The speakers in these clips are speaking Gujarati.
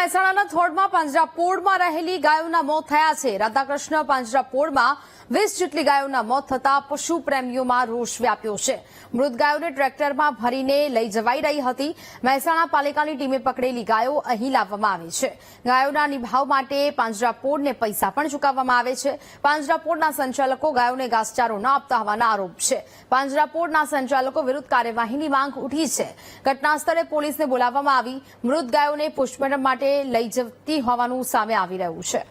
મહેસાણાના થોડમાં પાંજરાપોળમાં રહેલી ગાયોના મોત થયા છે। રાધાકૃષ્ણ પાંજરાપોળમાં 20 જેટલી ગાયોના મોત થતા પશુ પ્રેમીઓમાં રોષ વ્યાપ્યો છે। મૃત ગાયોને ટ્રેક્ટરમાં ભરીને લઈ જવાઈ રહી હતી। મહેસાણા પાલિકાની ટીમે પકડેલી ગાયો અહીં લાવવામાં આવી છે। ગાયોના નિભાવ માટે પાંજરાપોળને પૈસા પણ ચૂકવવામાં આવે છે। પાંજરાપોળના સંચાલકો ગાયોને ઘાસચારો ન આપતા હોવાના આરોપ છે। પાંજરાપોળના સંચાલકો વિરુદ્ધ કાર્યવાહીની માંગ ઉઠી છે। ઘટના સ્થળે પોલીસને બોલાવવામાં આવી। મૃત ગાયોને પોસ્ટમોર્ટમ માટે લઈ જતી હોવાનું સામે આવી રહ્યું છે।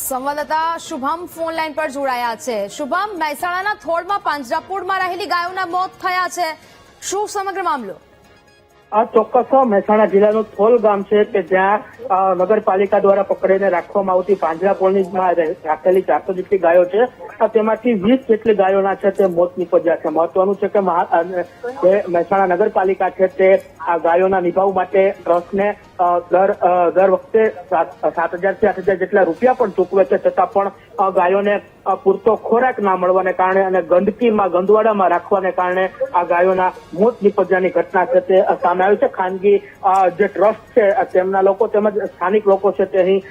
સંવાદદાતા શુભમ ફોન લાઈન પર જોડાયા છે। શુભમ, મહેસાણાના થોડમાં પાંજરાપોળમાં રહેલી ગાયોના મોત થયા છે, શું સમગ્ર મામલો? આ ચોક્કસ મહેસાણા જિલ્લાનું થોલ ગામ છે કે જ્યાં નગરપાલિકા દ્વારા પકડીને રાખવામાં આવતી પાંજરાપોળની રાખેલી 400 જેટલી ગાયો છે, તેમાંથી 20 જેટલી ગાયોના છે તે મોત નીપજ્યા છે। મહત્વનું છે કે મહેસાણા નગરપાલિકા છે તે આ ગાયોના નિભાવ માટે ટ્રસ્ટને દર વખતે 7,000 થી 8,000 જેટલા રૂપિયા પણ ચૂકવે છે, છતાં પણ ગાયોને પૂરતો ખોરાક ના મળવાને કારણે અને ગંદવાડામાં રાખવાને કારણે આ ગાયોના મોત નીપજ્યાની ઘટના છે તે સામે આવી છે। ખાનગી જે ટ્રસ્ટ છે તેમના લોકો તેમજ સ્થાનિક લોકો છે તે અહીં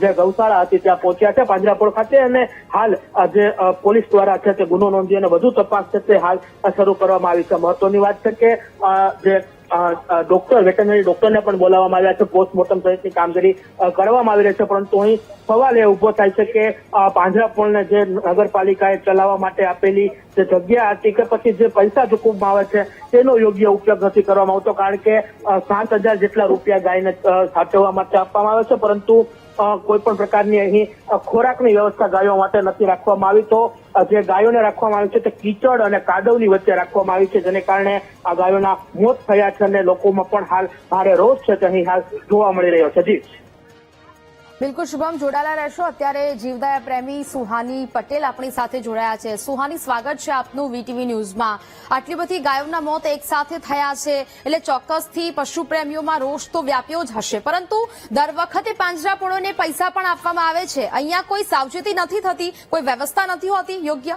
જે ગૌશાળા હતી ત્યાં પહોંચ્યા છે પાંજરાપોળ ખાતે, અને હાલ જે પોલીસ દ્વારા છે તે ગુનો નોંધી અને વધુ તપાસ છે તે હાલ શરૂ કરવામાં આવી છે। મહત્વની વાત છે કે જે વેટરનરી ડોક્ટરને પણ બોલાવવામાં આવ્યા છે, પોસ્ટમોર્ટમ સહિતની કામગીરી કરવામાં આવી રહી છે, પરંતુ અહીં સવાલ એ ઉભો થાય છે કે પાંજરાપોળને જે નગરપાલિકાએ ચલાવવા માટે આપેલી જે જગ્યા હતી કે પછી જે પૈસા ચૂકવવામાં આવે છે તેનો યોગ્ય ઉપયોગ નથી કરવામાં આવતો, કારણ કે 7,000 જેટલા રૂપિયા ગાયને સાચવવા માટે આપવામાં આવે છે, પરંતુ કોઈ પણ પ્રકારની અહીં ખોરાકની વ્યવસ્થા ગાયો માટે નથી રાખવામાં આવી। તો જે ગાયોને રાખવામાં આવી છે તે કીચડ અને કાદવની વચ્ચે રાખવામાં આવી છે, જેને કારણે આ ગાયોના મોત થયા છે અને લોકોમાં પણ હાલ ભારે રોષ છે તે અહીં હાલ જોવા મળી રહ્યો છે। જી બિલકુલ શુભમ, જોડાયેલા રહેશો। અત્યારે જીવદયા પ્રેમી સુહાની પટેલ આપણી સાથે જોડાયા છે। સુહાની, સ્વાગત છે આપનું વીટીવી ન્યૂઝમાં। આટલી બધી ગાયોના મોત એક સાથે થયા છે એટલે ચોક્કસથી પશુ પ્રેમીઓમાં રોષ તો વ્યાપ્યો જ હશે, પરંતુ દર વખતે પાંજરાપોળોને પૈસા પણ આપવામાં આવે છે, અહીંયા કોઈ સાવચેતી નથી થતી, કોઈ વ્યવસ્થા નથી હોતી યોગ્ય?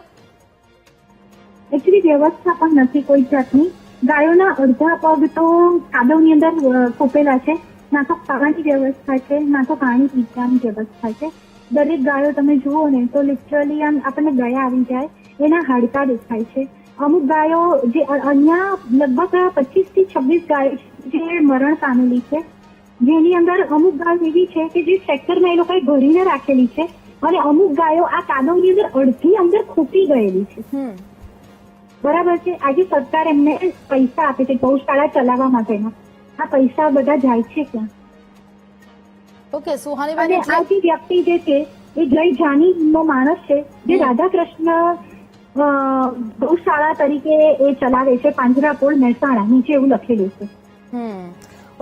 એટલી વ્યવસ્થા પણ નથી કોઈ જાતની। ગાયોના અડધા પગ તો કાદવની અંદર કોપેલા છે, ના તો ખાવાની વ્યવસ્થા છે, ના તો પાણી પીવાની વ્યવસ્થા છે। દરેક ગાયો તમે જુઓ ને તો લિટરલી આમ આપણને દયા આવી જાય, એના હાડકા દેખાય છે। અમુક ગાયો જે અહીંયા લગભગ 25 થી 26 ગાયો જે મરણ પામેલી છે, જેની અંદર અમુક ગાયો એવી છે કે જે ટ્રેક્ટરમાં એ લોકોએ ભરીને રાખેલી છે, અને અમુક ગાયો આ કાદવની અંદર અડધી અંદર ખૂટી ગયેલી છે। બરાબર છે। આજે સરકાર એમને પૈસા આપે છે ગૌશાળા ચલાવવા માટેના, આ પૈસા બધા જાય છે ક્યાં? ઓકે સુહાની, અને આ જે વ્યક્તિ જે છે એ જય જાનીનો માણસ છે, જે રાધાકૃષ્ણ ગૌશાળા તરીકે એ ચલાવે છે, પાંજરાપોળ મહેસાણા નીચે એવું લખેલું છે।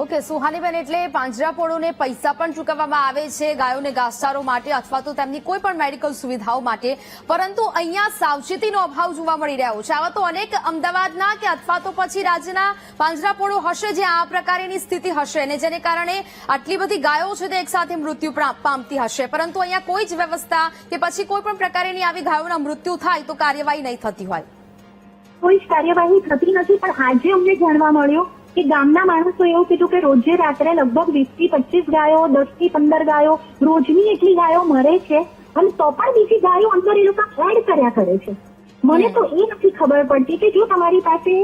ઓકે સુહાનીબેન, એટલે પાંજરાપોળોને પૈસા પણ ચૂકવવામાં આવે છે ગાયોને ઘાસચારો માટે અથવા તો તેમની કોઈ પણ મેડિકલ સુવિધાઓ માટે, પરંતુ અહીંયા સાવચેતીનો અભાવ જોવા મળી રહ્યો છે। આવા તો અનેક અમદાવાદના કે અથવા તો પછી રાજ્યના પાંજરાપોળો હશે જે આ પ્રકારની સ્થિતિ હશે ને જેને કારણે આટલી બધી ગાયો છે તે એક સાથે મૃત્યુ પામતી હશે, પરંતુ અહીંયા કોઈ જ વ્યવસ્થા કે પછી કોઈ પણ પ્રકારની આવી ગાયોના મૃત્યુ થાય તો કાર્યવાહી નહીં થતી હોય? કોઈ જ કાર્યવાહી થતી નથી, પણ આજે અમને જાણવા મળ્યું કે ગામના માણસો એવું કીધું કે રોજે રાત્રે લગભગ 20 થી 25 ગાયો, 10 થી 15 ગાયો, રોજની એટલી ગાયો મરે છે, અને તો પણ બીજી ગાયો અંદર એ લોકો એડ કર્યા કરે છે। મને તો એ નથી ખબર પડતી કે જો તમારી પાસે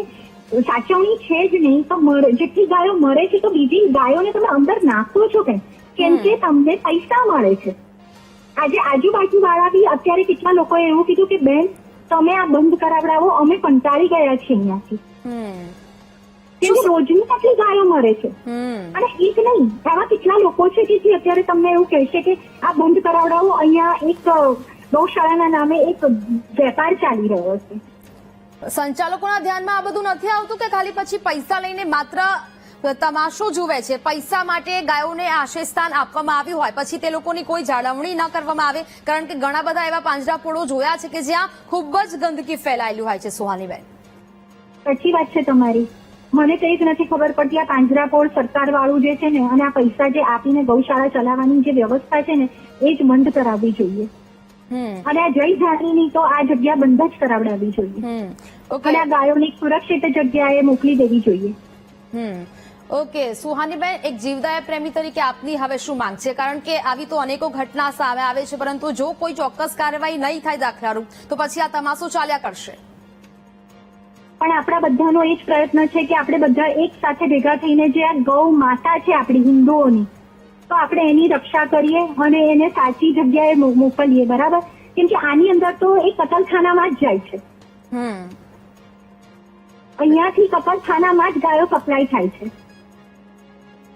સાચવણી છે જ નહીં તો જેટલી ગાયો મરે છે તો બીજી ગાયોને તમે અંદર નાખો છો કેમ કે તમને પૈસા મળે છે। આજે આજુબાજુ વાળા બી અત્યારે કેટલા લોકોએ એવું કીધું કે બેન તમે આ બંધ કરાવડાવો, અમે કંટાળી ગયા છીએ અહીંયાથી, કેમ કે રોજની આટલી ગાયો મરે છે। અને એક નહીં, આવા કેટલા લોકો છે કે જે અત્યારે તમને એવું કહેશે કે આ બંધ કરાવડાવો, અહીંયા એક ગૌશાળાના નામે એક વેપાર ચાલી રહ્યો છે। સંચાલકોના ધ્યાનમાં આ બધું નથી આવતું કે ખાલી પછી પૈસા લઈને માત્ર તમાશો જુએ છે? પૈસા માટે ગાયોને આશ્રયસ્થાન આપવામાં આવ્યું હોય પછી તે લોકોની કોઈ જાળવણી ન કરવામાં આવે, કારણ કે ઘણા બધા એવા પાંજરાપોળો જોયા છે કે જ્યાં ખૂબ જ ગંદકી ફેલાયેલી હોય છે। સુહાનીબેન, સાચી વાત છે તમારી, મને તો એ જ નથી ખબર પડતી આ પાંજરાપોળ સરકાર વાળું જે છે ને, અને આ પૈસા જે આપીને ગૌશાળા ચલાવવાની જે વ્યવસ્થા છે ને એ જ બંધ કરાવવી જોઈએ। અને આ જય જાનીની તો આ જગ્યા બંધ જ કરાવડાવવી જોઈએ ઓકે અને આ ગાયોને એક સુરક્ષિત જગ્યાએ મોકલી દેવી જોઈએ. ઓકે સુહાનીબેન, એક જીવદયા પ્રેમી તરીકે આપની હવે શું માંગ છે? કારણ કે આવી તો અનેકો ઘટના સામે આવે છે, પરંતુ જો કોઈ ચોક્કસ કાર્યવાહી નહીં થાય દાખલારૂપ, તો પછી આ તમાશો ચાલ્યા કરશે. પણ આપણા બધાનો એ જ પ્રયત્ન છે કે આપણે બધા એક સાથે ભેગા થઈને જે આ ગૌ માતા છે આપણી હિન્દુઓની, તો આપણે એની રક્ષા કરીએ અને એને સાચી જગ્યાએ મોકલીએ. બરાબર? કેમ કે આની અંદર તો એ કતલખાનામાં જ જાય છે. અહીંયાથી કતલખાનામાં જ ગાયો સપ્લાય થાય છે.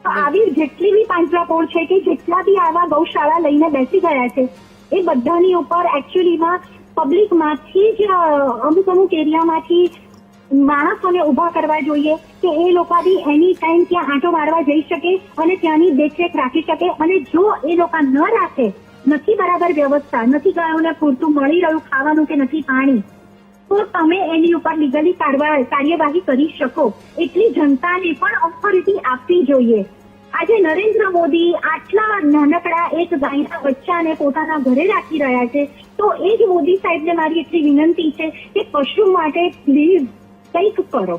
તો આવી જેટલી બી પાંજરાપોળ છે કે જેટલા બી આવા ગૌશાળા લઈને બેસી ગયા છે, એ બધાની ઉપર એકચ્યુઅલીમાં પબ્લિકમાંથી જ અમુક એરિયામાંથી માણસોને ઉભા કરવા જોઈએ કે એ લોકો બી એની ટાઈમ ત્યાં આંટો મારવા જઈ શકે અને ત્યાંની દેખરેખ રાખી શકે. અને જો એ લોકો ન રાખે, નથી બરાબર વ્યવસ્થા, નથી ગાયોને પૂરતું મળી રહ્યું ખાવાનું કે નથી પાણી, તો તમે એની ઉપર લીગલી કાર્યવાહી કરી શકો. એટલી જનતાને પણ ઓથોરિટી આપવી જોઈએ. આજે નરેન્દ્ર મોદી આટલા નાનકડા એક ગાયના બચ્ચાને પોતાના ઘરે રાખી રહ્યા છે, તો એ જ મોદી સાહેબને મારી એટલી વિનંતી છે કે પશુ માટે પ્લીઝ કંઈક કરો.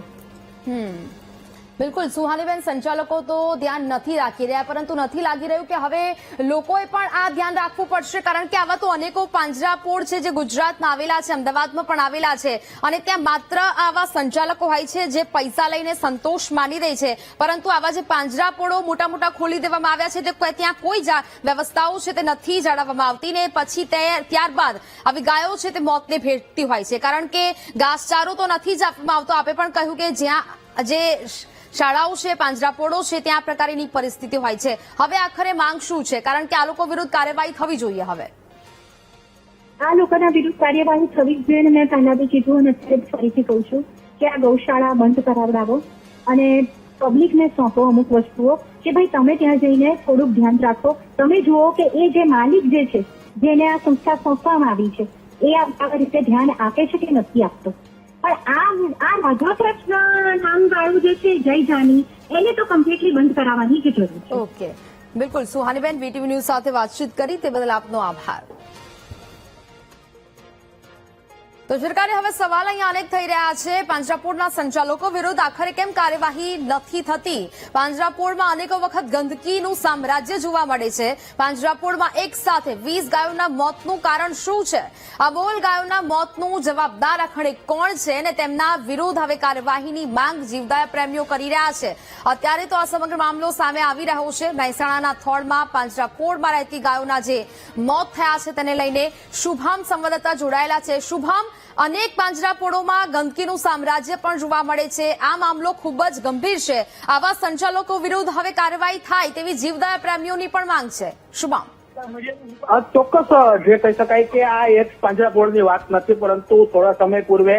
બિલકુલ સુહાનીબેન, સંચાલકો તો ધ્યાન નથી રાખી રહ્યા, પરંતુ નથી લાગી રહ્યું કે હવે લોકોએ પણ આ ધ્યાન રાખવું પડશે, કારણ કે આવા તો અનેકો પાંજરાપોળ છે જે ગુજરાતમાં આવેલા છે, અમદાવાદમાં પણ આવેલા છે, અને ત્યાં માત્ર આવા સંચાલકો હોય છે જે પૈસા લઈને સંતોષ માની દે છે, પરંતુ આવા જે પાંજરાપોળો મોટા મોટા ખોલી દેવામાં આવ્યા છે, ત્યાં કોઈ વ્યવસ્થાઓ છે તે નથી જાળવવામાં આવતી, ને પછી ત્યારબાદ આવી ગાયો છે તે મોતને ભેટતી હોય છે, કારણ કે ઘાસચારો તો નથી જ આપવામાં આવતો. આપે પણ કહ્યું કે જ્યાં જે શાળાઓ છે, પાંજરાપોળો છે, ત્યાં પ્રકારની પરિસ્થિતિ હોય છે. હવે આખરે માંગ શું છે? કારણ કે આ લોકો વિરુદ્ધ કાર્યવાહી થવી જોઈએ. હવે આ લોકોના વિરુદ્ધ કાર્યવાહી થવી જ જોઈએ. મેં પહેલા બી કીધું અને અત્યારે ફરીથી કહું છું કે આ ગૌશાળા બંધ કરાવડાવો અને પબ્લિકને સોંપો અમુક વસ્તુઓ કે ભાઈ તમે ત્યાં જઈને થોડુંક ધ્યાન રાખો. તમે જુઓ કે એ જે માલિક જે છે, જેને આ સંસ્થા સોંપવામાં આવી છે, એ આ રીતે ધ્યાન આપે છે કે નથી આપતો. પણ આ રાધાકૃષ્ણ નામ વાળું જે છે જય જાની, એને તો કમ્પ્લીટલી બંધ કરાવવાની જ જરૂર છે. ઓકે, બિલકુલ સુહાનીબેન, વીટીવી ન્યૂઝ સાથે વાતચીત કરી તે બદલ આપનો આભાર. તો સરકારે હવે સવાલ અહીંયા અનેક થઈ રહ્યા છે પાંજરાપોળના સંચાલકો વિરુદ્ધ. આખરે કેમ કાર્યવાહી નથી થતી? પાંજરાપોળમાં અનેકો વખત ગંદકીનું સામ્રાજ્ય જોવા મળે છે. પાંજરાપોળમાં એક સાથે 20 ગાયોના મોતનું કારણ શું છે? અબોલ ગાયોના મોતનું જવાબદાર આખરે કોણ છે અને તેમના વિરુદ્ધ હવે કાર્યવાહીની માંગ જીવદયા પ્રેમીઓ કરી રહ્યા છે. અત્યારે તો આ સમગ્ર મામલો સામે આવી રહ્યો છે. મહેસાણાના થોળમાં પાંજરાપોળમાં રહેતી ગાયોના જે મોત થયા છે તેને લઈને શુભામ સંવાદદાતા જોડાયેલા છે. શુભામ, અનેક પાંજરાપોળોમાં ગંદકીનું સામ્રાજ્ય પણ જોવા મળે છે. આ મામલો ખૂબ જ ગંભીર છે. આવા સંચાલકો વિરુદ્ધ હવે કાર્યવાહી થાય તેવી જીવદયા પ્રેમીઓની પણ માંગ છે. શુભામ, ચોક્કસ જે કહી શકાય કે આ એક પાંજરાપોળની વાત નથી, પરંતુ થોડા સમય પૂર્વે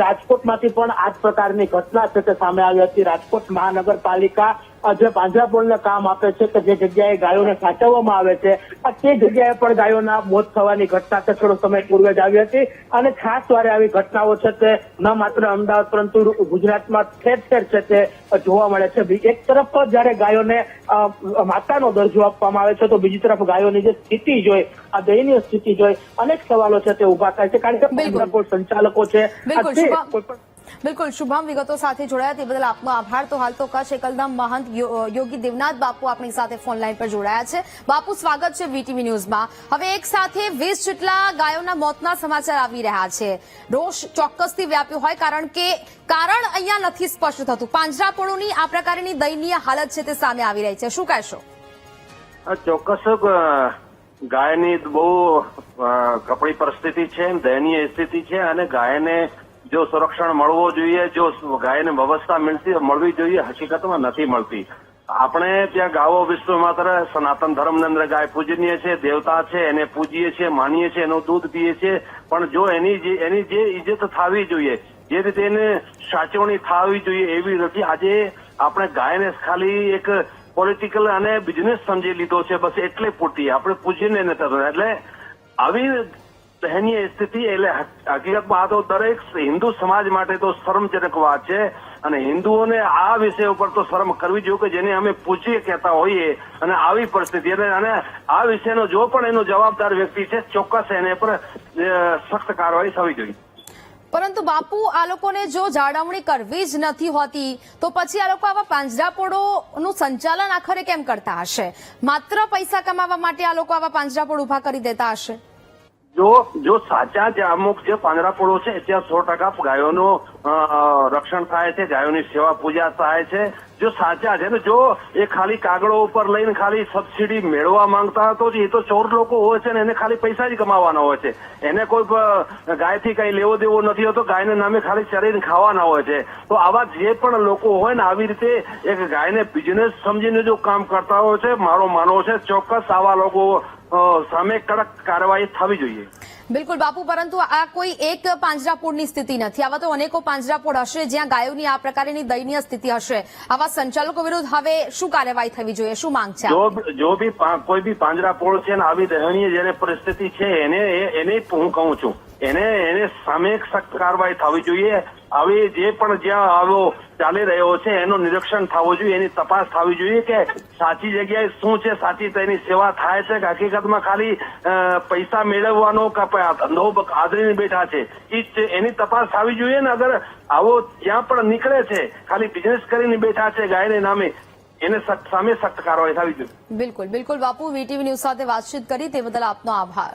રાજકોટમાંથી પણ આ જ પ્રકારની ઘટના છે તે સામે આવી હતી. રાજકોટ મહાનગરપાલિકા જે પાંજરાપોળને કામ આપે છે કે જે જગ્યાએ ગાયોને સાચવવામાં આવે છે, તે જગ્યાએ પણ ગાયોના મોત થવાની ઘટના છે થોડો સમય પૂર્વે જ આવી હતી. અને ખાસ વારે આવી ઘટનાઓ છે તે ન માત્ર અમદાવાદ પરંતુ ગુજરાતમાં ઠેર ઠેર છે તે જોવા મળે છે. એક તરફ જયારે ગાયોને માતાનો દરજ્જો આપવામાં આવે છે, તો બીજી તરફ ગાયોની જે સ્થિતિ જોઈ, આ દયનીય સ્થિતિ જોઈ અનેક સવાલો છે તે ઉભા થાય છે. કારણ કે પાંજરાપોળ સંચાલકો છે. બિલકુલ શુભામ, વિગતો સાથે જોડાયા તે બદલ આપનો આભાર. તો હાલ તો કચ્છ એકલધામ મહંત યોગી દેવનાથ બાપુ આપણી સાથે ફોન લાઈન પર જોડાયા છે. બાપુ, સ્વાગત છે વીટીવી ન્યૂઝમાં. હવે એક સાથે 20 જેટલા ગાયોના મોતના સમાચાર આવી રહ્યા છે. રોષ ચોક્કસથી વ્યાપ્યો હોય, કારણ કે કારણ અહીંયા નથી સ્પષ્ટ થતું. પાંજરાપોળોની આ પ્રકારની દયનીય હાલત છે તે સામે આવી રહી છે. શું કહેશો? ચોક્કસ ગાયની બહુ કપડી પરિસ્થિતિ છે, દયનીય સ્થિતિ છે, અને ગાયને જો સંરક્ષણ મળવો જોઈએ, જો ગાયને વ્યવસ્થા મળવી જોઈએ, હકીકતમાં નથી મળતી. આપણે ત્યાં ગાવો વિશ્વ માત્ર સનાતન ધર્મની અંદર ગાય પૂજનીય છે, દેવતા છે, એને પૂજીએ છીએ, માનીએ છીએ, એનું દૂધ પીએ છીએ. પણ જો એની જે ઇજ્જત થવી જોઈએ, જે રીતે એને સાચવણી થવી જોઈએ એવી નથી. આજે આપણે ગાયને ખાલી એક પોલિટિકલ અને બિઝનેસ સમજી લીધો છે, બસ એટલે પૂરતી. આપણે પૂજીને નથી. એટલે આવી દયનીય સ્થિતિ, એટલે હકીકતમાં આ તો દરેક હિન્દુ સમાજ માટે તો શરમજનક વાત છે અને હિન્દુઓને આ વિષય ઉપર તો શરમ કરવી જોઈએ કે જેને અમે પૂછીએ કહેતા હોઈએ અને આવી પરિસ્થિતિ અને આ વિષયનો જો પણ એનો જવાબદાર વ્યક્તિ છે ચોક્કસ એને પર સખ્ત કાર્યવાહી થવી જોઈએ. પરંતુ બાપુ, આ લોકોને જો જાળવણી કરવી જ નથી હોતી તો પછી આ લોકો આવા પાંજરાપોળોનું સંચાલન આખરે કેમ કરતા હશે? માત્ર પૈસા કમાવા માટે આ લોકો આવા પાંજરાપોળ ઉભા કરી દેતા હશે? જો સાચા જે અમુક જે પાંજરાપોળો છે ત્યાં 100% ગાયોનું રક્ષણ થાય છે, ગાયોની સેવા પૂજા થાય છે. જો સાચા છે ને જો એ ખાલી કાગળો ઉપર લઈને ખાલી સબસિડી મેળવવા માંગતા હતો, એ તો ચોર લોકો હોય છે ને એને ખાલી પૈસા જ કમાવાના હોય છે. એને કોઈ ગાયથી કઈ લેવો દેવો નથી હોતો, ગાયના નામે ખાલી ચરીને ખાવાના હોય છે. તો આવા જે પણ લોકો હોય ને આવી રીતે એક ગાયને બિઝનેસ સમજીને જો કામ કરતા હોય છે, મારો માનવો છે ચોક્કસ આવા લોકો સામે કડક કાર્યવાહી થવી જોઈએ. બિલકુલ બાપુ, પરંતુ આ કોઈ એક પાંજરાપોળની સ્થિતિ નથી. આવા તો અનેકો પાંજરાપોળ હશે જ્યાં ગાયોની આ પ્રકારની દયનીય સ્થિતિ હશે. આવા સંચાલકો વિરુદ્ધ હવે શું કાર્યવાહી થવી જોઈએ? શું માંગ છે? જો બી કોઈ બી પાંજરાપોળ છે ને આવી દયનીય જેને પરિસ્થિતિ છે એને હું કહું છું એને સામે સખ્ત કાર્યવાહી થવી જોઈએ. આવી જે પણ જ્યાં આવો ચાલી રહ્યો છે એનું નિરીક્ષણ થવું જોઈએ, એની તપાસ થવી જોઈએ કે સાચી જગ્યાએ શું છે, સાચી તેની સેવા થાય છે કે હકીકતમાં ખાલી પૈસા મેળવવાનો કે ધંધો આદરીને બેઠા છે, એની તપાસ થવી જોઈએ ને. અગર આવો જ્યાં પણ નીકળે છે ખાલી બિઝનેસ કરીને બેઠા છે ગાયને નામે, એને સામે સખ્ત કાર્યવાહી થવી જોઈએ. બિલકુલ બાપુ, વીટીવી ન્યૂઝ સાથે વાતચીત કરી તે બદલ આપનો આભાર.